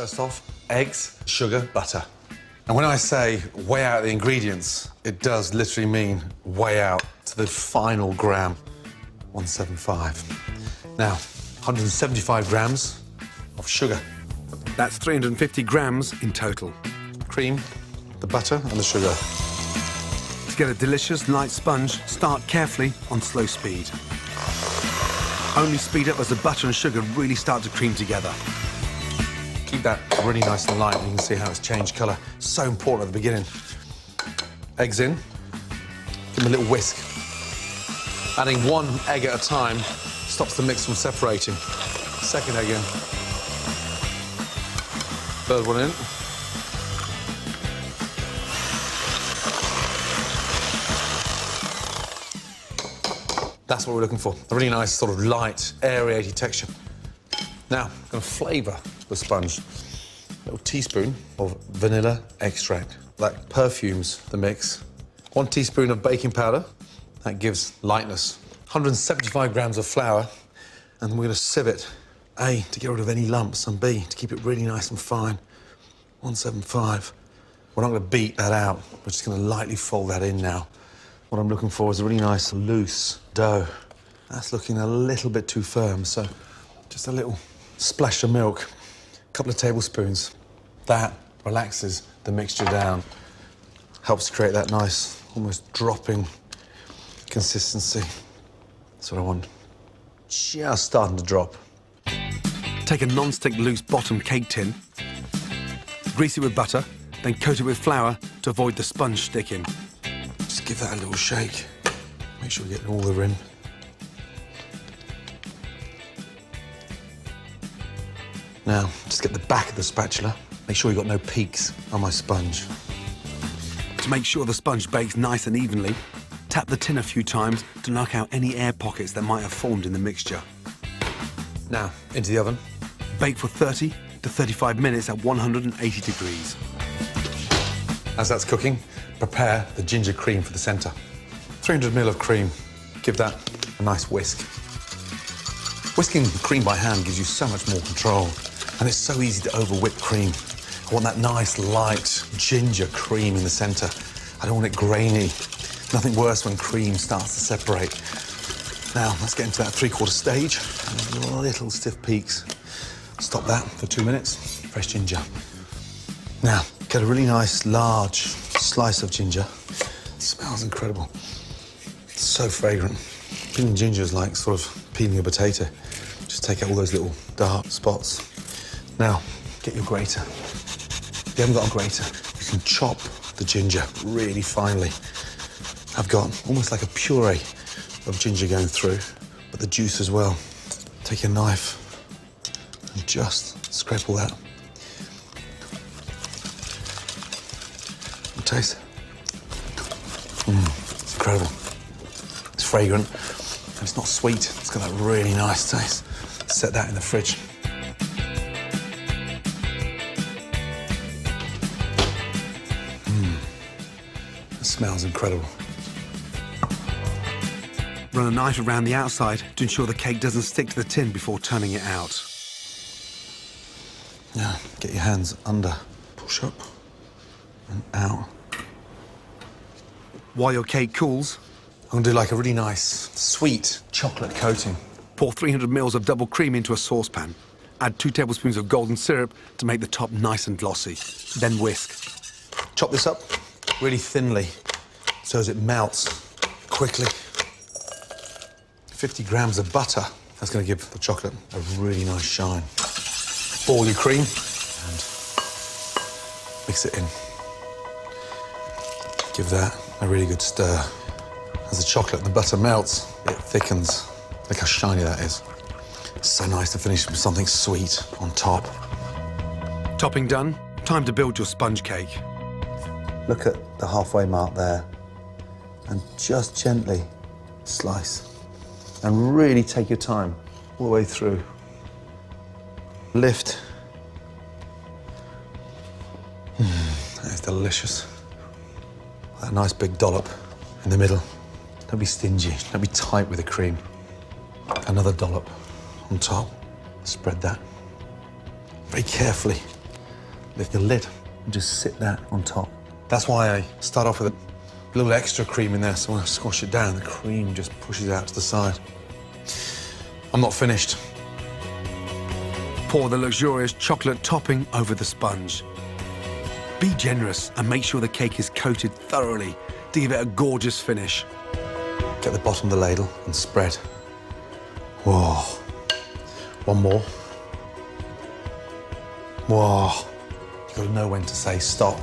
First off, eggs, sugar, butter. And when I say weigh out the ingredients, it does literally mean weigh out to the final gram, 175. Now, 175 grams of sugar. That's 350 grams in total. Cream, the butter and the sugar. To get a delicious light sponge, start carefully on slow speed. Only speed up as the butter and sugar really start to cream together. Keep that really nice and light. You can see how it's changed colour. So important at the beginning. Eggs in. Give them a little whisk. Adding one egg at a time stops the mix from separating. Second egg in. Third one in. That's what we're looking for. A really nice sort of light, aerated texture. Now, I'm going to flavour the sponge. A little teaspoon of vanilla extract. That perfumes the mix. 1 teaspoon of baking powder. That gives lightness. 175 grams of flour. And we're going to sieve it. A, to get rid of any lumps, and B, to keep it really nice and fine. 175. We're not going to beat that out. We're just going to lightly fold that in now. What I'm looking for is a really nice, loose dough. That's looking a little bit too firm, so just a little splash of milk, a couple of tablespoons. That relaxes the mixture down, helps create that nice, almost dropping consistency. That's what I want. Just starting to drop. Take a non-stick loose bottom cake tin, grease it with butter, then coat it with flour to avoid the sponge sticking. Just give that a little shake. Make sure we get all the rim. Now, just get the back of the spatula. Make sure you've got no peaks on my sponge. To make sure the sponge bakes nice and evenly, tap the tin a few times to knock out any air pockets that might have formed in the mixture. Now, into the oven. Bake for 30 to 35 minutes at 180 degrees. As that's cooking, prepare the ginger cream for the centre. 300 ml of cream. Give that a nice whisk. Whisking cream by hand gives you so much more control, and it's so easy to over-whip cream. I want that nice, light ginger cream in the centre. I don't want it grainy. Nothing worse when cream starts to separate. Now, let's get into that 3/4 stage. And little stiff peaks. Stop that for 2 minutes. Fresh ginger. Now, get a really nice, large slice of ginger. It smells incredible. It's so fragrant. Peeling ginger is like sort of peeling a potato. Just take out all those little dark spots. Now, get your grater. If you haven't got a grater, you can chop the ginger really finely. I've got almost like a puree of ginger going through, but the juice as well. Take your knife and just scrape all that. Taste. It's incredible. It's fragrant, and it's not sweet. It's got that really nice taste. Set that in the fridge. It smells incredible. Run a knife around the outside to ensure the cake doesn't stick to the tin before turning it out. Now, get your hands under. Push up and out. While your cake cools, I'm going to do like a really nice, sweet chocolate coating. pour 300 ml of double cream into a saucepan. Add 2 tablespoons of golden syrup to make the top nice and glossy. Then whisk. Chop this up really thinly so as it melts quickly. 50 grams of butter. That's going to give the chocolate a really nice shine. Boil your cream and mix it in. Give that a really good stir. As the chocolate and the butter melts, it thickens. Look how shiny that is. It's so nice to finish with something sweet on top. Topping done, time to build your sponge cake. Look at the halfway mark there and just gently slice and really take your time all the way through. Lift. That is delicious. That nice big dollop in the middle. Don't be stingy, don't be tight with the cream. Another dollop on top. Spread that. Very carefully lift the lid and just sit that on top. That's why I start off with a little extra cream in there, so when I squash it down, the cream just pushes out to the side. I'm not finished. Pour the luxurious chocolate topping over the sponge. Be generous and make sure the cake is coated thoroughly to give it a gorgeous finish. Get the bottom of the ladle and spread. Whoa. One more. Whoa. You've got to know when to say stop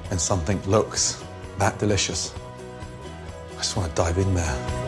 when something looks that delicious. I just want to dive in there.